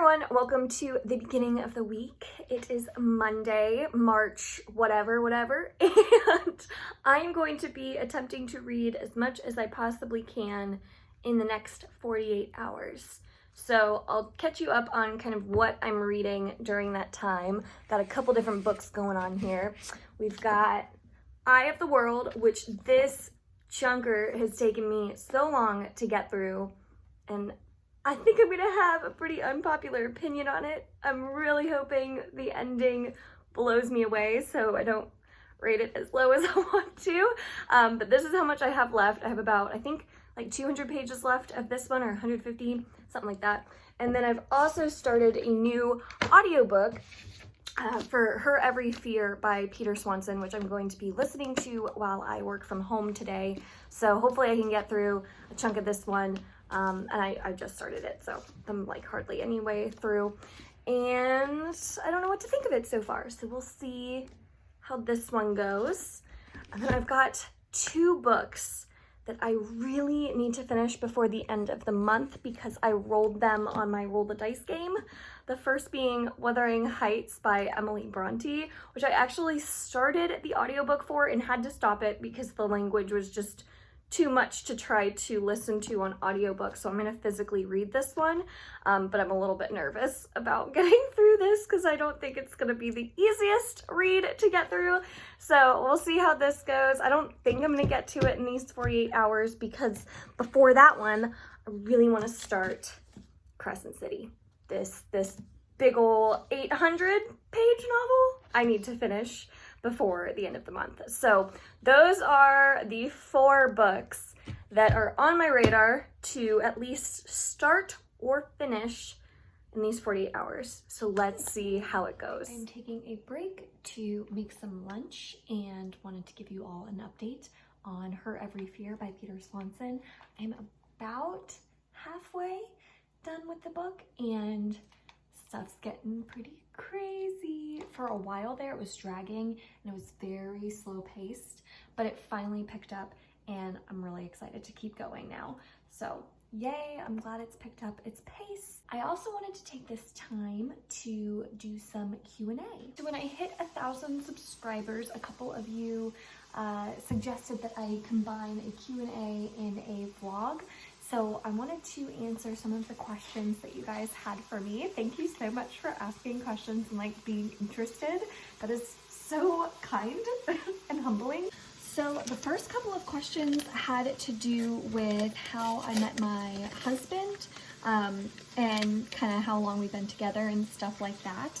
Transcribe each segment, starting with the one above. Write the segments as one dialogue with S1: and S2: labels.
S1: everyone, welcome to the beginning of the week. It is Monday, March whatever, and I'm going to be attempting to read as much as I possibly can in the next 48 hours. So I'll catch you up on kind of what I'm reading during that time. Got a couple different books going on here. We've got Eye of the World, which this chunker has taken me so long to get through, and I think I'm gonna have a pretty unpopular opinion on it. I'm really hoping the ending blows me away so I don't rate it as low as I want to. But this is how much I have left. I have about, I think, like 200 pages left of this one, or 150, something like that. And then I've also started a new audiobook for Her Every Fear by Peter Swanson, which I'm going to be listening to while I work from home today. So hopefully I can get through a chunk of this one. And I just started it, so I'm like hardly any way through, and I don't know what to think of it so far, so we'll see how this one goes. And then I've got two books that I really need to finish before the end of the month because I rolled them on my Roll the Dice game. The first being Wuthering Heights by Emily Bronte, which I actually started the audiobook for and had to stop it because the language was just too much to try to listen to on audiobook, so I'm gonna physically read this one, but I'm a little bit nervous about getting through this because I don't think it's gonna be the easiest read to get through, so we'll see how this goes. I don't think I'm gonna get to it in these 48 hours because before that one, I really want to start Crescent City. This big ol' 800-page novel I need to finish before the end of the month. So those are the 4 books that are on my radar to at least start or finish in these 48 hours. So let's see how it goes. I'm taking a break to make some lunch and wanted to give you all an update on Her Every Fear by Peter Swanson. I'm about halfway done with the book and stuff's getting pretty crazy. For a while there, it was dragging and it was very slow paced, but it finally picked up and I'm really excited to keep going now. So yay, I'm glad it's picked up its pace. I also wanted to take this time to do some Q&A. So when I hit 1,000 subscribers, a couple of you suggested that I combine a Q&A in a vlog. So I wanted to answer some of the questions that you guys had for me. Thank you so much for asking questions and like being interested. That is so kind and humbling. So the first couple of questions had to do with how I met my husband and kind of how long we've been together and stuff like that.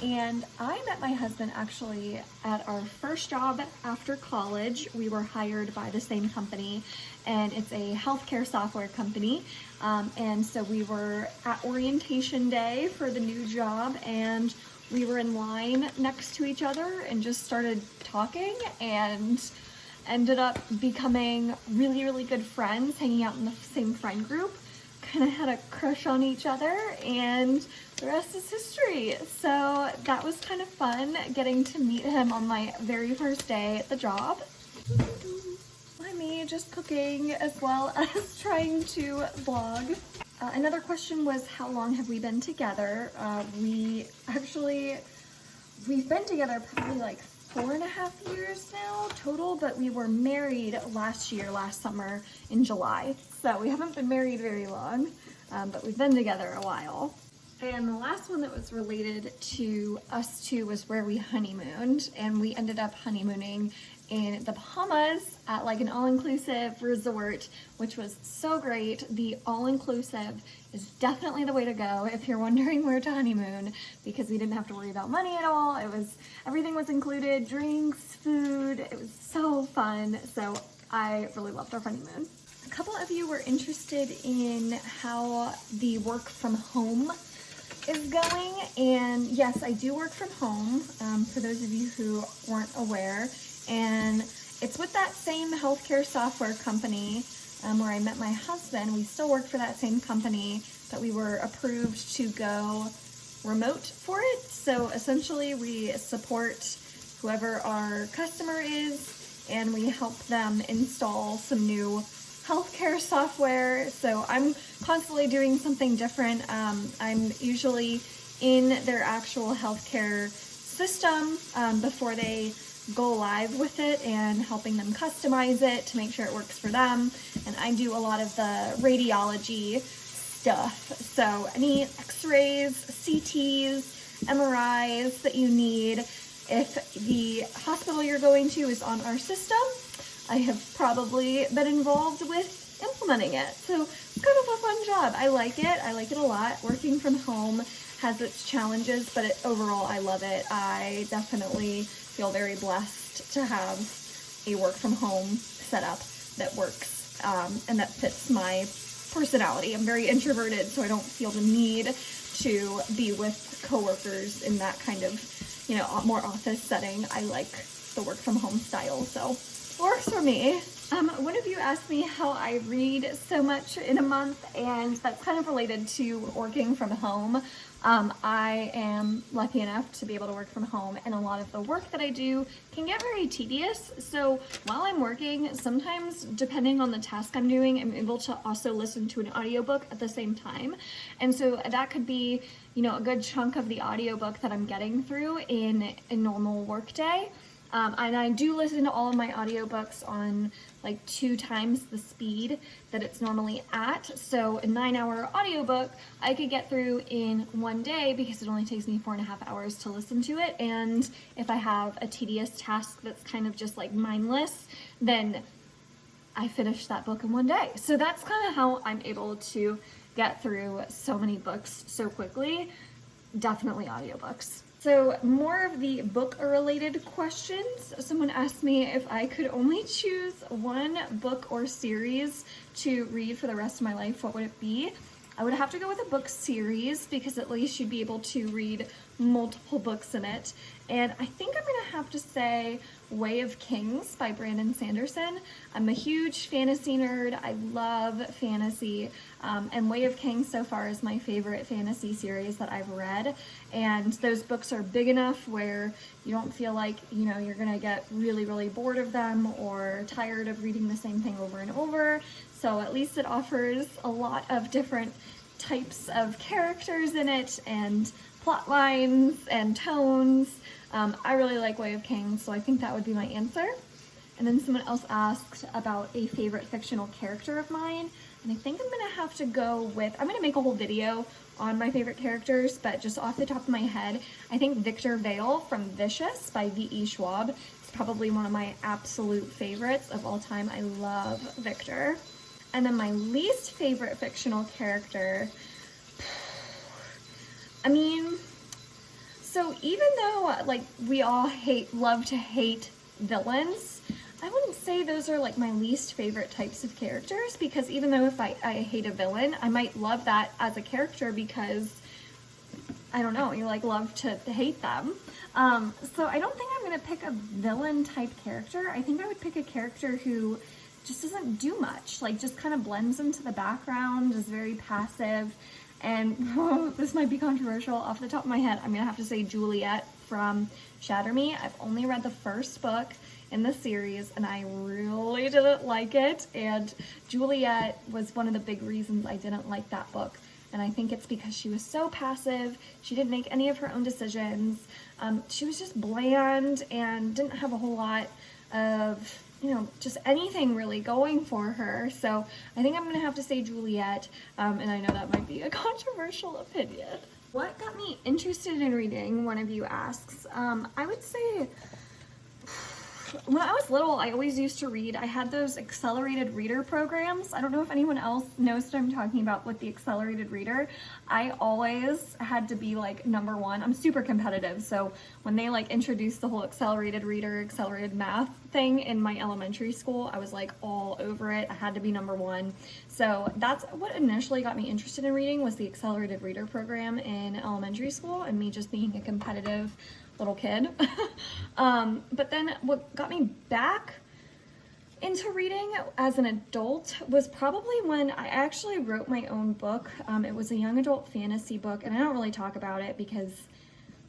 S1: And I met my husband actually at our first job after college. We were hired by the same company, and it's a healthcare software company. And so we were at orientation day for the new job, and we were in line next to each other and just started talking and ended up becoming really, really good friends, hanging out in the same friend group. Kind of had a crush on each other, and the rest is history. So that was kind of fun getting to meet him on my very first day at the job. Me just cooking as well as trying to vlog. Another question was, how long have we been together? We've been together probably like 4.5 years now total, but we were married last summer in July. So we haven't been married very long, but we've been together a while. And the last one that was related to us two was where we honeymooned, and we ended up honeymooning in the Bahamas at like an all-inclusive resort, which was so great. The all-inclusive is definitely the way to go if you're wondering where to honeymoon, because we didn't have to worry about money at all. Everything was included, drinks, food. It was so fun. So I really loved our honeymoon. A couple of you were interested in how the work from home is going, and yes, I do work from home, for those of you who weren't aware, and it's with that same healthcare software company where I met my husband. We still work for that same company, but we were approved to go remote for it. So essentially we support whoever our customer is, and we help them install some new healthcare software, so I'm constantly doing something different. I'm usually in their actual healthcare system before they go live with it and helping them customize it to make sure it works for them. And I do a lot of the radiology stuff. So any x-rays, CTs, MRIs that you need, if the hospital you're going to is on our system, I have probably been involved with implementing it. So it's kind of a fun job. I like it a lot. Working from home has its challenges, but overall I love it. I definitely feel very blessed to have a work from home setup that works and that fits my personality. I'm very introverted, so I don't feel the need to be with coworkers in that kind of, you know, more office setting. I like the work from home style, so it works for me. One of you asked me how I read so much in a month, and that's kind of related to working from home. I am lucky enough to be able to work from home, and a lot of the work that I do can get very tedious. So while I'm working, sometimes depending on the task I'm doing, I'm able to also listen to an audiobook at the same time. And so that could be, you know, a good chunk of the audiobook that I'm getting through in a normal work day. And I do listen to all of my audiobooks on like 2 times the speed that it's normally at. So a 9-hour audiobook I could get through in one day because it only takes me 4.5 hours to listen to it. And if I have a tedious task that's kind of just like mindless, then I finish that book in one day. So that's kind of how I'm able to get through so many books so quickly. Definitely audiobooks. So more of the book-related questions. Someone asked me if I could only choose one book or series to read for the rest of my life, what would it be? I would have to go with a book series because at least you'd be able to read multiple books in it. And I think I'm gonna have to say Way of Kings by Brandon Sanderson. I'm a huge fantasy nerd. I love fantasy. And Way of Kings so far is my favorite fantasy series that I've read. And those books are big enough where you don't feel like, you know, you're gonna get really, really bored of them or tired of reading the same thing over and over. So at least it offers a lot of different types of characters in it and plot lines and tones. I really like Way of Kings, so I think that would be my answer. And then someone else asked about a favorite fictional character of mine, and I think I'm gonna have to go with, I'm gonna make a whole video on my favorite characters, but just off the top of my head, I think Victor Vale from Vicious by V.E. Schwab is probably one of my absolute favorites of all time. I love Victor. And then my least favorite fictional character, I mean, so even though like we all love to hate villains, I wouldn't say those are like my least favorite types of characters, because even though if I hate a villain, I might love that as a character because, I don't know, you like love to hate them. So I don't think I'm gonna pick a villain type character. I think I would pick a character who just doesn't do much, like just kind of blends into the background, is very passive. And this might be controversial, off the top of my head, I'm gonna have to say Juliet from Shatter Me. I've only read the first book in the series and I really didn't like it, and Juliet was one of the big reasons I didn't like that book. And I think it's because she was so passive, she didn't make any of her own decisions, she was just bland and didn't have a whole lot of, you know, just anything really going for her. So I think I'm gonna have to say Juliet, and I know that might be a controversial opinion. What got me interested in reading, one of you asks. I would say, when I was little, I always used to read. I had those accelerated reader programs. I don't know if anyone else knows what I'm talking about with the accelerated reader. I always had to be like #1. I'm super competitive, so when they like introduced the whole accelerated reader, accelerated math thing in my elementary school, I was like all over it. I had to be #1. So that's what initially got me interested in reading, was the accelerated reader program in elementary school, and me just being a competitive little kid. But then what got me back into reading as an adult was probably when I actually wrote my own book. It was a young adult fantasy book, and I don't really talk about it because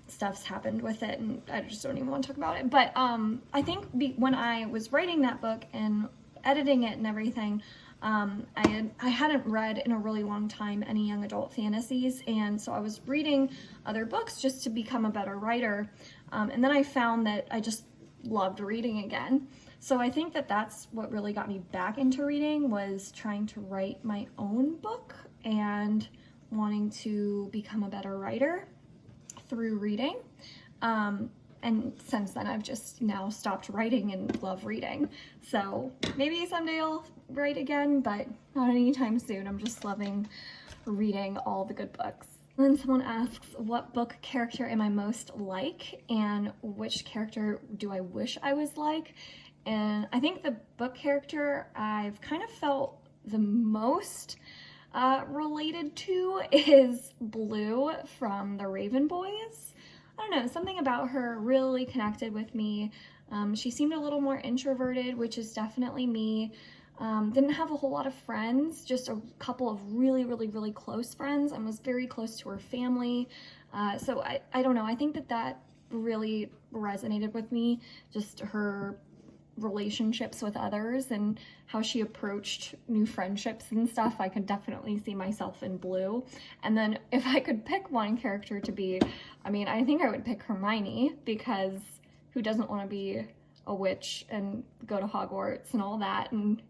S1: stuff's happened with it and I just don't even want to talk about it. But I think when I was writing that book and editing it and everything, I hadn't read in a really long time any young adult fantasies, and so I was reading other books just to become a better writer. And then I found that I just loved reading again. So I think that that's what really got me back into reading, was trying to write my own book and wanting to become a better writer through reading. And since then I've just now stopped writing and love reading. So maybe someday I'll write again, but not anytime soon. I'm just loving reading all the good books. And then someone asks, what book character am I most like, and which character do I wish I was like? And I think the book character I've kind of felt the most related to is Blue from the Raven Boys. I don't know, something about her really connected with me. She seemed a little more introverted, which is definitely me. Didn't have a whole lot of friends, just a couple of really close friends, and was very close to her family. So I don't know, I think that really resonated with me, just her relationships with others and how she approached new friendships and stuff. I could definitely see myself in Blue. And then if I could pick one character to be, I mean, I think I would pick Hermione, because who doesn't want to be a witch and go to Hogwarts and all that and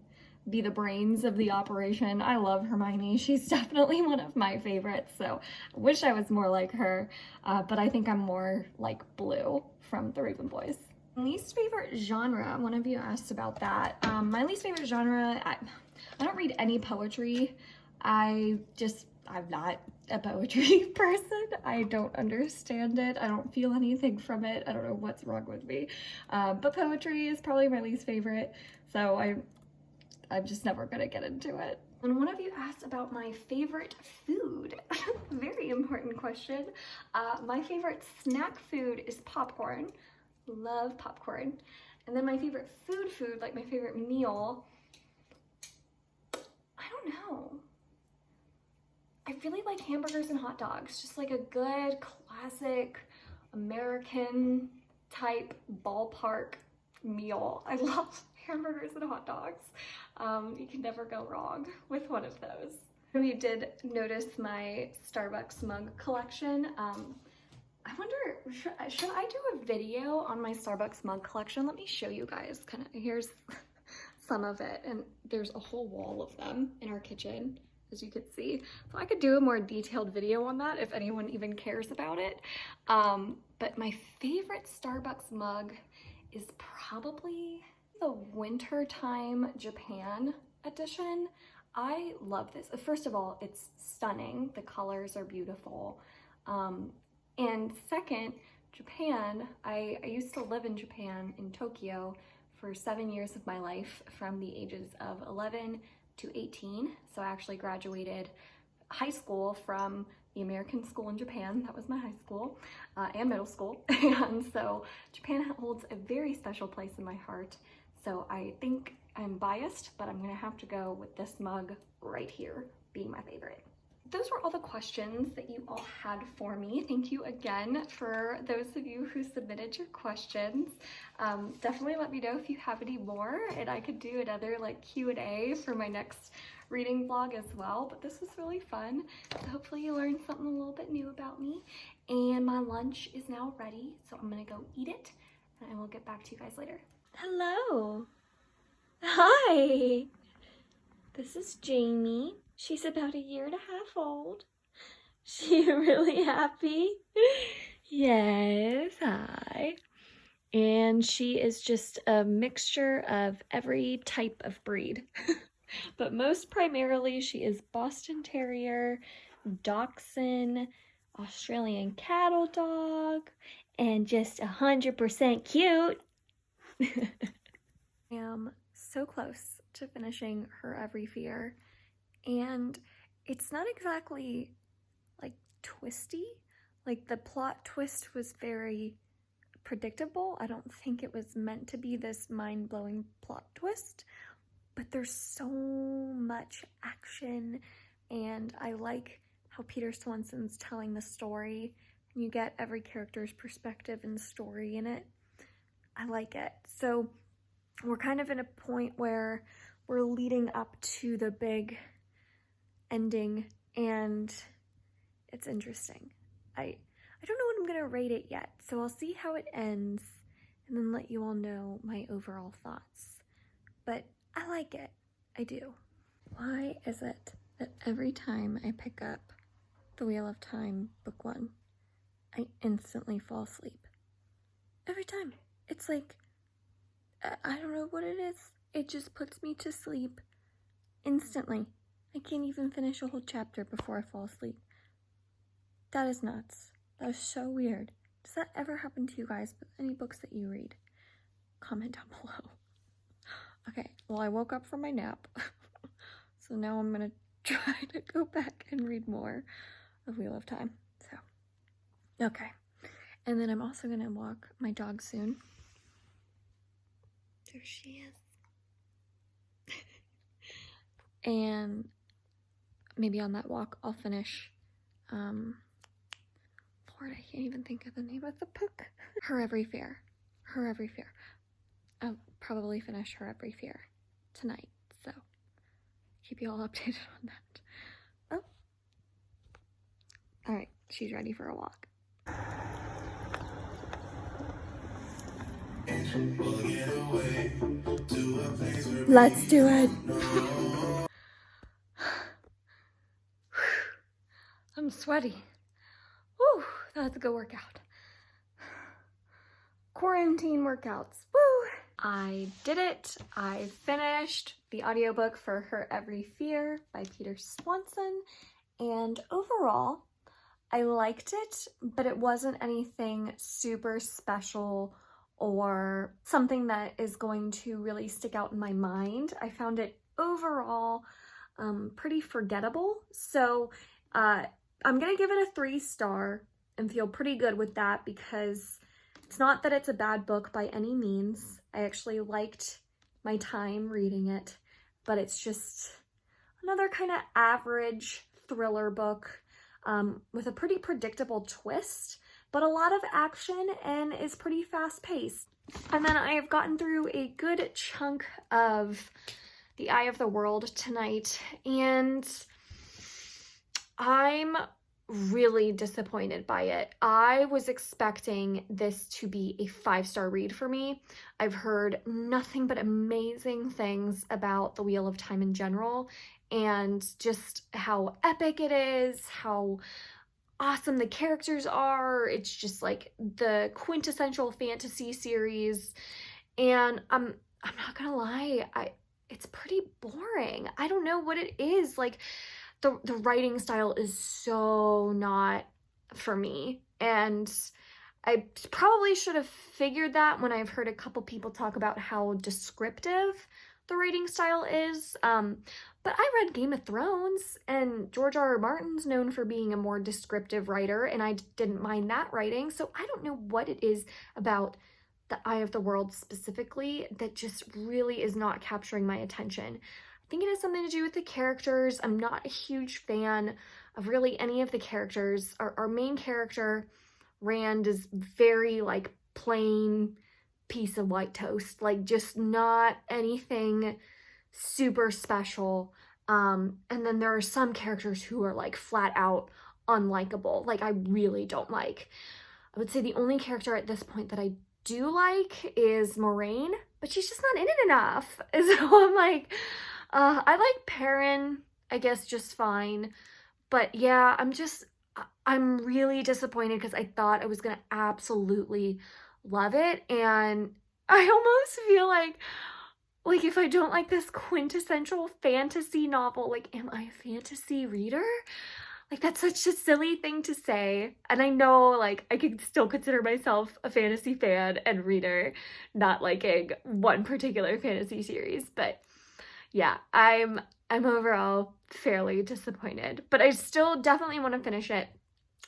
S1: be the brains of the operation? I love Hermione. She's definitely one of my favorites, so I wish I was more like her, but I think I'm more like Blue from the Raven Boys. Least favorite genre, one of you asked about that. My least favorite genre, I don't read any poetry. I'm not a poetry person. I don't understand it. I don't feel anything from it. I don't know what's wrong with me. But poetry is probably my least favorite, so I'm just never gonna get into it. And one of you asked about my favorite food. Very important question. My favorite snack food is popcorn. Love popcorn. And then my favorite food, like my favorite meal, I don't know. I really like hamburgers and hot dogs. Just like a good classic American type ballpark meal. I love hamburgers and hot dogs. You can never go wrong with one of those. You did notice my Starbucks mug collection. I wonder, should I do a video on my Starbucks mug collection? Let me show you guys. Here's some of it, and there's a whole wall of them in our kitchen, as you can see. So I could do a more detailed video on that if anyone even cares about it. But my favorite Starbucks mug is probably the wintertime Japan edition. I love this. First of all, it's stunning. The colors are beautiful. And second, Japan, I used to live in Japan, in Tokyo, for 7 years of my life, from the ages of 11 to 18. So I actually graduated high school from the American school in Japan. That was my high school, and middle school. And so Japan holds a very special place in my heart. So I think I'm biased, but I'm gonna have to go with this mug right here being my favorite. Those were all the questions that you all had for me. Thank you again for those of you who submitted your questions. Definitely let me know if you have any more, and I could do another like Q&A for my next reading vlog as well. But this was really fun. So hopefully you learned something a little bit new about me. And my lunch is now ready, so I'm gonna go eat it, and I will get back to you guys later. Hello. Hi. This is Jamie. She's about 1.5 years old. She really happy? Yes, hi. And she is just a mixture of every type of breed. But most primarily she is Boston Terrier, Dachshund, Australian cattle dog, and just 100% cute. I am so close to finishing Her Every Fear. And it's not exactly like twisty. Like the plot twist was very predictable. I don't think it was meant to be this mind-blowing plot twist, but there's so much action, and I like how Peter Swanson's telling the story. You get every character's perspective and story in it. I like it. So we're kind of in a point where we're leading up to the big ending, and it's interesting. I don't know what I'm gonna rate it yet, so I'll see how it ends and then let you all know my overall thoughts. But I like it. I do. Why is it that every time I pick up The Wheel of Time, book 1, I instantly fall asleep? Every time. It's like, I don't know what it is. It just puts me to sleep instantly. I can't even finish a whole chapter before I fall asleep. That is nuts. That is so weird. Does that ever happen to you guys with any books that you read? Comment down below. Okay, well, I woke up from my nap. So now I'm gonna try to go back and read more of Wheel of Time. So, okay. And then I'm also gonna walk my dog soon. There she is. And maybe on that walk I'll finish, Lord, I can't even think of the name of the book. Her Every Fear. Her Every Fear. I'll probably finish Her Every Fear tonight, so keep you all updated on that. Oh. Alright, she's ready for a walk. Let's do it. I'm sweaty. Woo, that's a good workout. Quarantine workouts. Woo! I did it. I finished the audiobook for Her Every Fear by Peter Swanson, and overall, I liked it, but it wasn't anything super special or something that is going to really stick out in my mind. I found it overall pretty forgettable, so I'm gonna give it a 3-star and feel pretty good with that, because it's not that it's a bad book by any means. I actually liked my time reading it, but it's just another kind of average thriller book with a pretty predictable twist, but a lot of action and is pretty fast-paced. And then I have gotten through a good chunk of The Eye of the World tonight, and I'm really disappointed by it. I was expecting this to be a 5-star read for me. I've heard nothing but amazing things about The Wheel of Time in general, and just how epic it is, how awesome the characters are. It's just like the quintessential fantasy series, and I'm not gonna lie, it's pretty boring. I don't know what it is. Like, the writing style is so not for me, and I probably should have figured that when I've heard a couple people talk about how descriptive the writing style is. But I read Game of Thrones, and George R.R. Martin's known for being a more descriptive writer, and I didn't mind that writing, so I don't know what it is about The Eye of the World specifically that just really is not capturing my attention. I think it has something to do with the characters. I'm not a huge fan of really any of the characters. Our main character, Rand, is very like plain piece of white toast, like just not anything super special. And then there are some characters who are like flat out unlikable, like I really don't like. I would say the only character at this point that I do like is Moraine, but she's just not in it enough. So I'm like, I like Perrin, I guess, just fine. But yeah, I'm really disappointed because I thought I was gonna absolutely love it. And I almost feel like if I don't like this quintessential fantasy novel, like, am I a fantasy reader? Like, that's such a silly thing to say. And I know, like, I can still consider myself a fantasy fan and reader, not liking one particular fantasy series, but yeah, I'm overall fairly disappointed, but I still definitely want to finish it.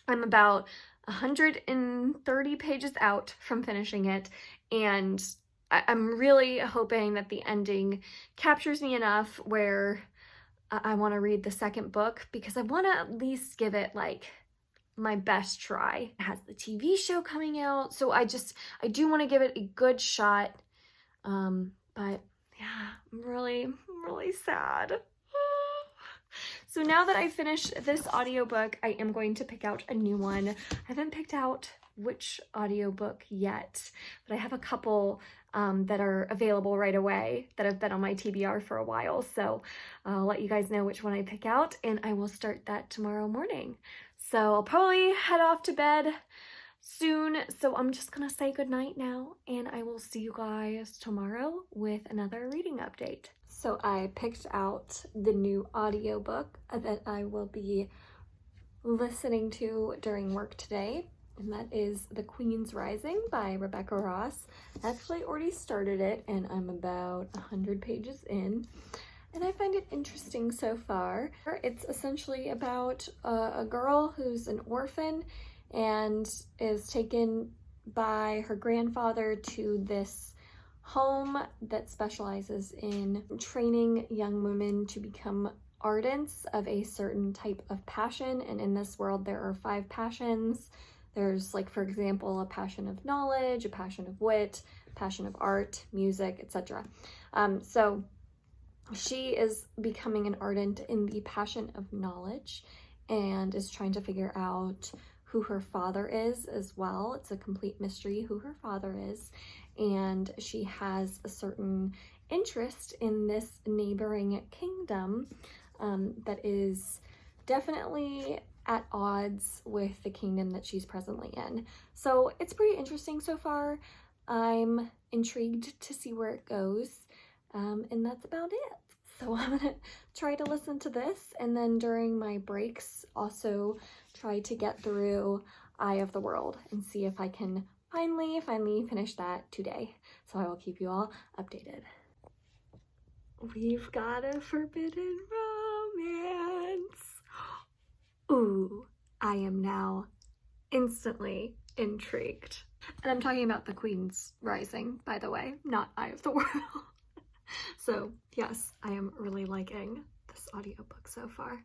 S1: I'm about 130 pages out from finishing it, and I'm really hoping that the ending captures me enough where I want to read the second book, because I want to at least give it like my best try. It has the TV show coming out, so I do want to give it a good shot, but yeah, I'm really really sad. So now that I've finished this audiobook, I am going to pick out a new one. I haven't picked out which audiobook yet, but I have a couple that are available right away that have been on my TBR for a while. So I'll let you guys know which one I pick out, and I will start that tomorrow morning. So I'll probably head off to bed soon. So I'm just gonna say goodnight now, and I will see you guys tomorrow with another reading update. So I picked out the new audiobook that I will be listening to during work today, and that is The Queen's Rising by Rebecca Ross. I actually already started it, and I'm about 100 pages in, and I find it interesting so far. It's essentially about a girl who's an orphan and is taken by her grandfather to this home that specializes in training young women to become ardents of a certain type of passion. And in this world, there are 5 passions. There's, like, for example, a passion of knowledge, a passion of wit, passion of art, music, etc. So she is becoming an ardent in the passion of knowledge and is trying to figure out who her father is as well. It's a complete mystery who her father is. And she has a certain interest in this neighboring kingdom that is definitely at odds with the kingdom that she's presently in. So it's pretty interesting so far. I'm intrigued to see where it goes. And that's about it. So I'm gonna try to listen to this, and then during my breaks also try to get through Eye of the World and see if I can finally finish that today. So I will keep you all updated. We've got a forbidden romance. Ooh, I am now instantly intrigued. And I'm talking about The Queen's Rising, by the way, not Eye of the World. So yes, I am really liking this audiobook so far,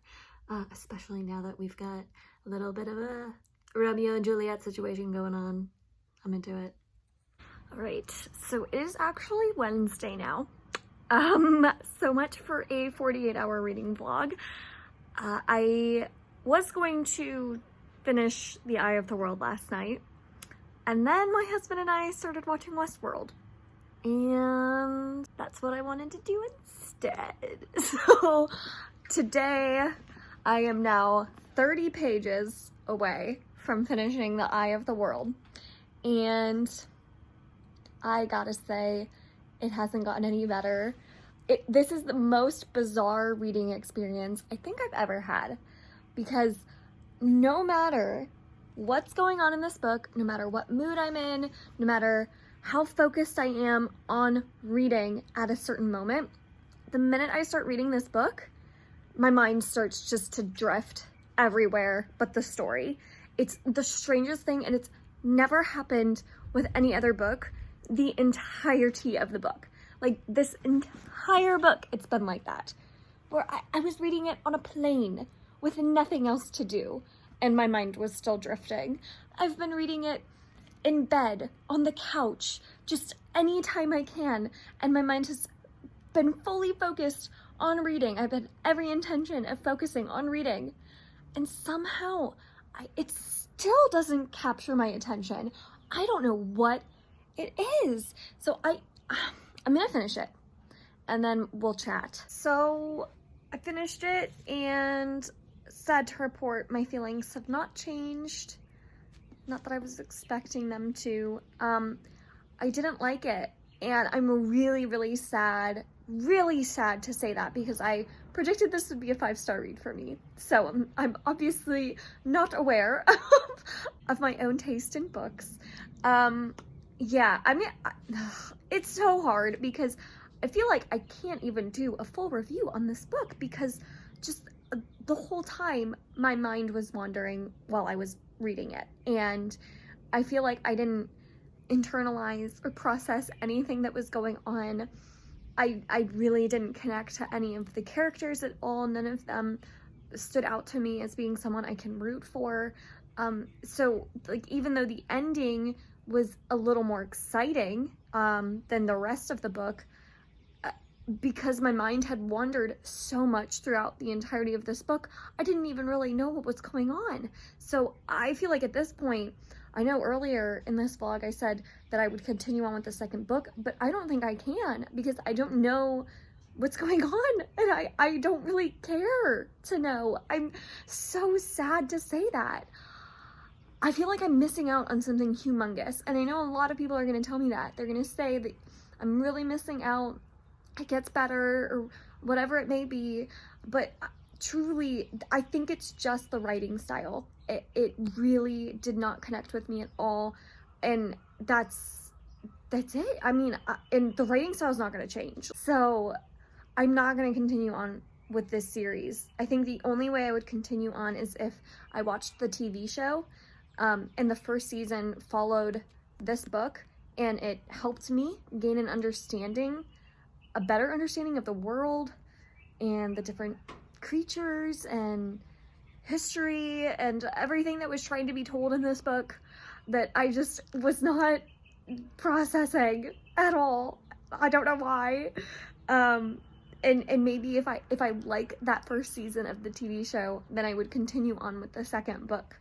S1: especially now that we've got a little bit of a Romeo and Juliet situation going on. I'm into it. All right, so it is actually Wednesday now. So much for a 48-hour reading vlog. I was going to finish The Eye of the World last night, and then my husband and I started watching Westworld. And that's what I wanted to do instead. So today I am now 30 pages away from finishing The Eye of the World. And I gotta say, it hasn't gotten any better. This is the most bizarre reading experience I think I've ever had. Because no matter what's going on in this book, no matter what mood I'm in, no matter how focused I am on reading at a certain moment, the minute I start reading this book, my mind starts just to drift everywhere but the story. It's the strangest thing, and it's never happened with any other book the entirety of the book. Like, this entire book, it's been like that. Where I was reading it on a plane with nothing else to do, and my mind was still drifting. I've been reading it in bed, on the couch, just any time I can, and my mind has been fully focused on reading. I've had every intention of focusing on reading, and somehow it still doesn't capture my attention. I don't know what it is. So I'm gonna finish it, and then we'll chat. So I finished it, and sad to report, my feelings have not changed. Not that I was expecting them to. I didn't like it, and I'm really sad to say that, because I predicted this would be a 5-star read for me. So I'm obviously not aware of my own taste in books. Yeah, I mean, it's so hard because I feel like I can't even do a full review on this book, because just the whole time my mind was wandering while I was reading it, and I feel like I didn't internalize or process anything that was going on. I really didn't connect to any of the characters at all. None of them stood out to me as being someone I can root for. So, like, even though the ending was a little more exciting than the rest of the book, because my mind had wandered so much throughout the entirety of this book, I didn't even really know what was going on. So I feel like at this point, I know earlier in this vlog I said that I would continue on with the second book, but I don't think I can because I don't know what's going on, and I don't really care to know. I'm so sad to say that. I feel like I'm missing out on something humongous, and I know a lot of people are going to tell me that. They're going to say that I'm really missing out, it gets better, or whatever it may be, but truly, I think it's just the writing style. It really did not connect with me at all, and that's it. I mean, and the writing style is not going to change, so I'm not going to continue on with this series. I think the only way I would continue on is if I watched the TV show, and the first season followed this book, and it helped me gain an understanding, a better understanding of the world and the different creatures and history and everything that was trying to be told in this book that I just was not processing at all. I don't know why. And maybe if I like that first season of the TV show, then I would continue on with the second book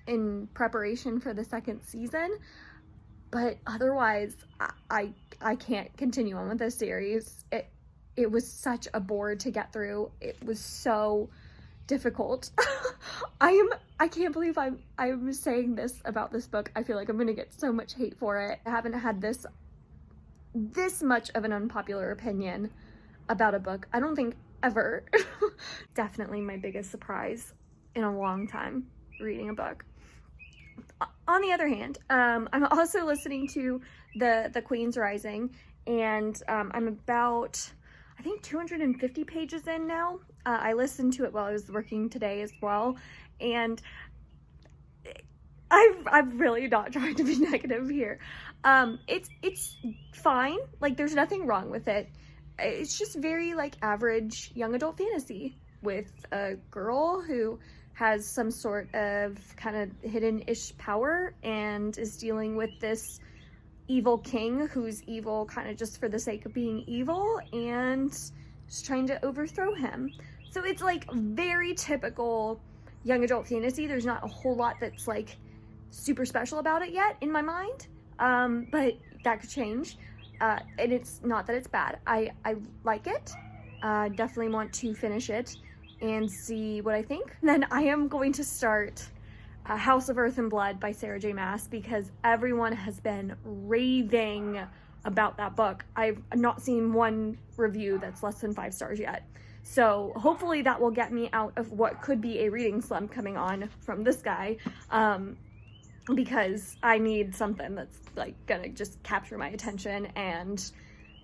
S1: in preparation for the second season. But otherwise, I can't continue on with this series. It was such a bore to get through. It was so difficult. I can't believe I'm saying this about this book. I feel like I'm gonna get so much hate for it. I haven't had this much of an unpopular opinion about a book, I don't think, ever. Definitely my biggest surprise in a long time reading a book. On the other hand, I'm also listening to the Queen's Rising, and I'm about, I think, 250 pages in now. I listened to it while I was working today as well, and I'm really not trying to be negative here. It's fine. Like, there's nothing wrong with it. It's just very, like, average young adult fantasy with a girl who has some sort of kind of hidden-ish power and is dealing with this evil king who's evil kind of just for the sake of being evil and is trying to overthrow him. So it's like very typical young adult fantasy. There's not a whole lot that's like super special about it yet in my mind, but that could change. And it's not that it's bad. I like it. Definitely want to finish it and see what I think. Then I am going to start House of Earth and Blood by Sarah J. Maas because everyone has been raving about that book. I've not seen one review that's less than 5 stars yet. So hopefully that will get me out of what could be a reading slump coming on from this guy. Because I need something that's like gonna just capture my attention and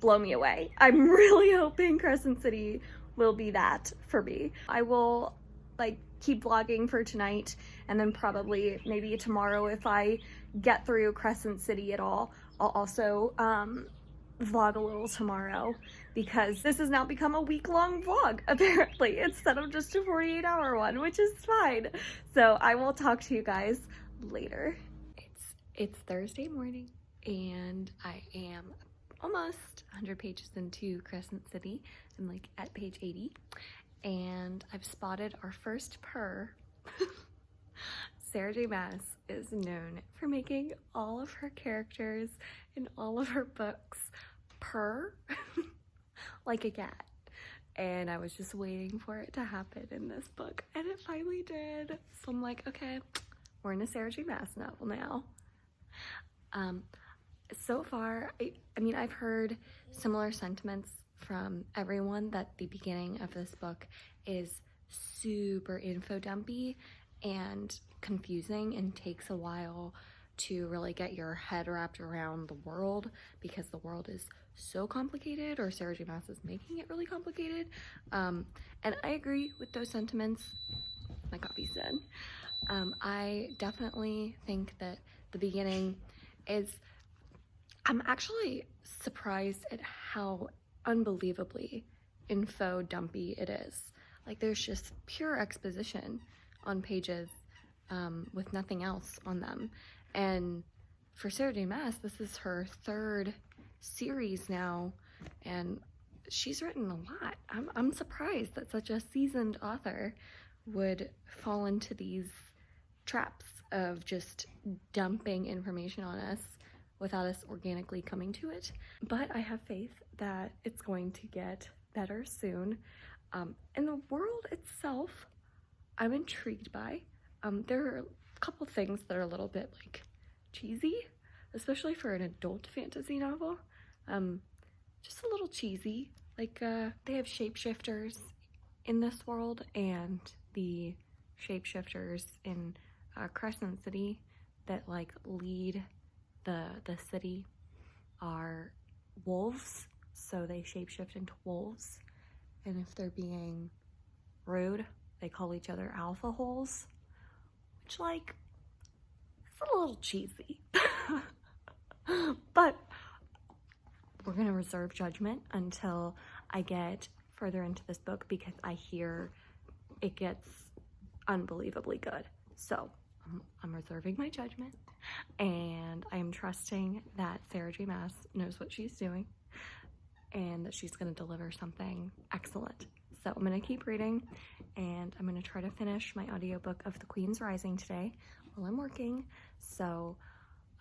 S1: blow me away. I'm really hoping Crescent City will be that for me. I will like keep vlogging for tonight, and then probably maybe tomorrow if I get through Crescent City at all, I'll also vlog a little tomorrow, because this has now become a week-long vlog apparently instead of just a 48-hour one, which is fine. So I will talk to you guys later. It's Thursday morning and I am almost 100 pages into Crescent City. I'm like at page 80 and I've spotted our first purr. Sarah J. Maas is known for making all of her characters in all of her books purr like a cat. And I was just waiting for it to happen in this book, and it finally did. So I'm like, okay, we're in a Sarah J. Maas novel now. So far, I mean, I've heard similar sentiments from everyone that the beginning of this book is super info dumpy and confusing and takes a while to really get your head wrapped around the world, because the world is so complicated, or Sarah J. Maas is making it really complicated. And I agree with those sentiments. My coffee's done. I definitely think that the beginning is, I'm actually surprised at how unbelievably info dumpy it is. Like, there's just pure exposition on pages with nothing else on them. And for Sarah J. Maas, this is her 3rd series now, and she's written a lot. I'm surprised that such a seasoned author would fall into these traps of just dumping information on us without us organically coming to it. But I have faith that it's going to get better soon. And the world itself, I'm intrigued by. There are a couple things that are a little bit like cheesy, especially for an adult fantasy novel. Just a little cheesy. Like they have shapeshifters in this world, and the shapeshifters in Crescent City that like lead the city are wolves, so they shapeshift into wolves, and if they're being rude, they call each other alpha holes, which like it's a little cheesy. But we're gonna reserve judgment until I get further into this book, because I hear it gets unbelievably good. So I'm reserving my judgment, and I am trusting that Sarah J. Maas knows what she's doing and that she's going to deliver something excellent. So I'm going to keep reading, and I'm going to try to finish my audiobook of The Queen's Rising today while I'm working. So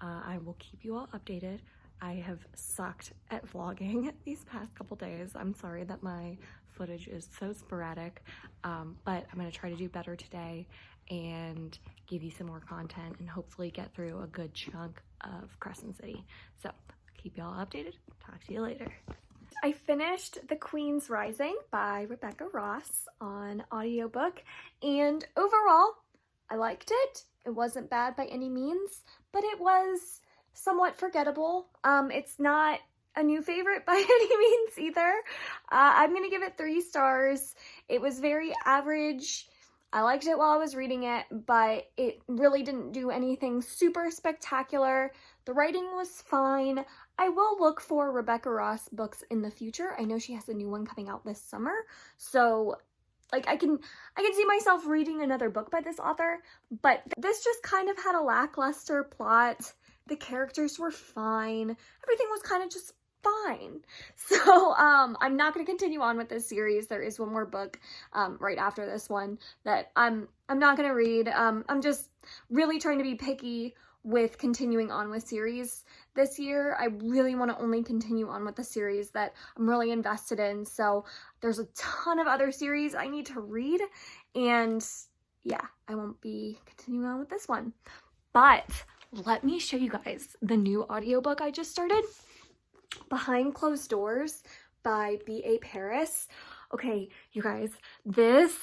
S1: I will keep you all updated. I have sucked at vlogging these past couple days. I'm sorry that my footage is so sporadic, but I'm going to try to do better today and give you some more content and hopefully get through a good chunk of Crescent City. So keep y'all updated. Talk to you later. I finished The Queen's Rising by Rebecca Ross on audiobook, and overall I liked it. It wasn't bad by any means, but it was somewhat forgettable. It's not a new favorite by any means either. I'm gonna give it 3 stars. It was very average. I liked it while I was reading it, but it really didn't do anything super spectacular. The writing was fine. I will look for Rebecca Ross books in the future. I know she has a new one coming out this summer, so like I can see myself reading another book by this author, but this just kind of had a lackluster plot. The characters were fine. Everything was kind of just fine. So I'm not going to continue on with this series. There is one more book right after this one that I'm not going to read. I'm just really trying to be picky with continuing on with series this year. I really want to only continue on with the series that I'm really invested in. So there's a ton of other series I need to read, and yeah, I won't be continuing on with this one. But let me show you guys the new audiobook I just started. Behind Closed Doors by B.A. Paris. Okay, you guys, this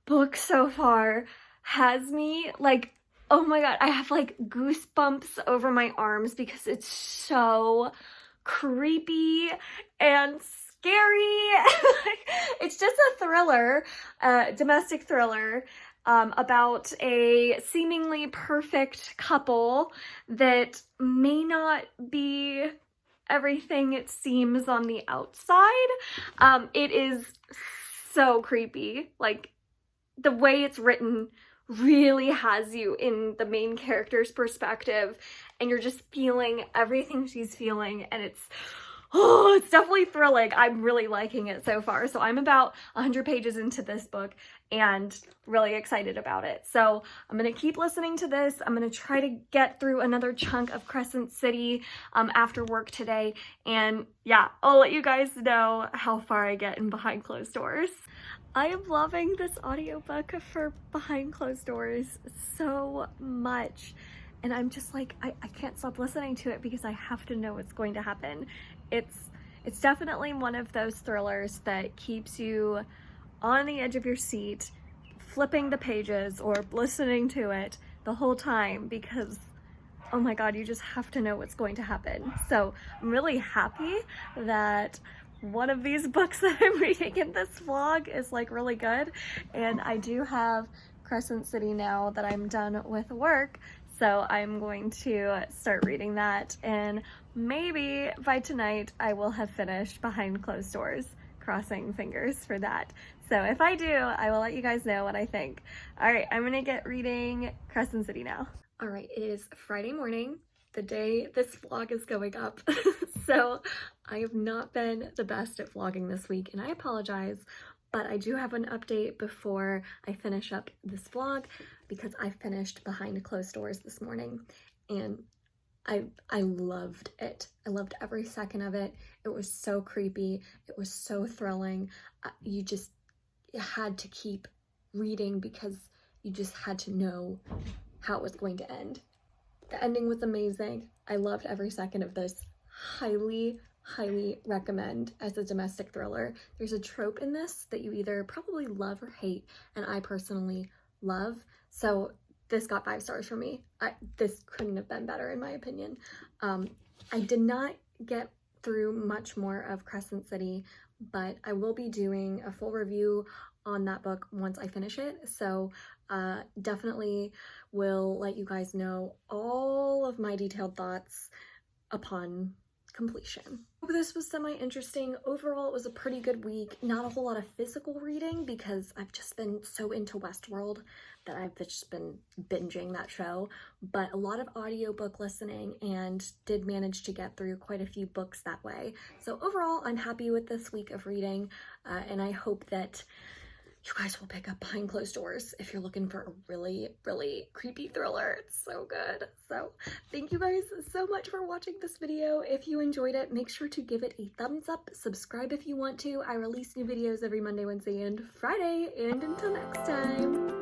S1: book so far has me like, oh my god, I have like goosebumps over my arms because it's so creepy and scary. It's just a thriller, domestic thriller, about a seemingly perfect couple that may not be everything it seems on the outside. It is so creepy. Like, the way it's written really has you in the main character's perspective, and you're just feeling everything she's feeling, and it's definitely thrilling. I'm really liking it so far. So I'm about 100 pages into this book and really excited about it. So I'm going to keep listening to this. I'm going to try to get through another chunk of Crescent City after work today. And yeah, I'll let you guys know how far I get in Behind Closed Doors. I am loving this audiobook for Behind Closed Doors so much. And I'm just like, I can't stop listening to it because I have to know what's going to happen. It's definitely one of those thrillers that keeps you on the edge of your seat, flipping the pages or listening to it the whole time because, oh my god, you just have to know what's going to happen. So I'm really happy that one of these books that I'm reading in this vlog is like really good, and I do have Crescent City now that I'm done with work, so I'm going to start reading that, and maybe by tonight I will have finished Behind Closed Doors. Crossing fingers for that. So if I do, I will let you guys know what I think. All right, I'm gonna get reading Crescent City now. All right, it is Friday morning, the day this vlog is going up. So I have not been the best at vlogging this week, and I apologize, but I do have an update before I finish up this vlog because I finished Behind Closed Doors this morning, and I loved it. I loved every second of it. It was so creepy. It was so thrilling. You just had to keep reading because you just had to know how it was going to end. The ending was amazing. I loved every second of this. Highly recommend as a domestic thriller. There's a trope in this that you either probably love or hate, and I personally love. So this got 5 stars from me. This couldn't have been better in my opinion. I did not get through much more of Crescent City, but I will be doing a full review on that book once I finish it. So definitely will let you guys know all of my detailed thoughts upon completion. This was semi-interesting. Overall, it was a pretty good week. Not a whole lot of physical reading because I've just been so into Westworld that I've just been binging that show, but a lot of audiobook listening and did manage to get through quite a few books that way. So overall, I'm happy with this week of reading, and I hope that you guys will pick up Behind Closed Doors if you're looking for a really creepy thriller. It's so good. So thank you guys so much for watching this video. If you enjoyed it, make sure to give it a thumbs up, subscribe if you want to. I release new videos every Monday, Wednesday, and Friday, and until next time.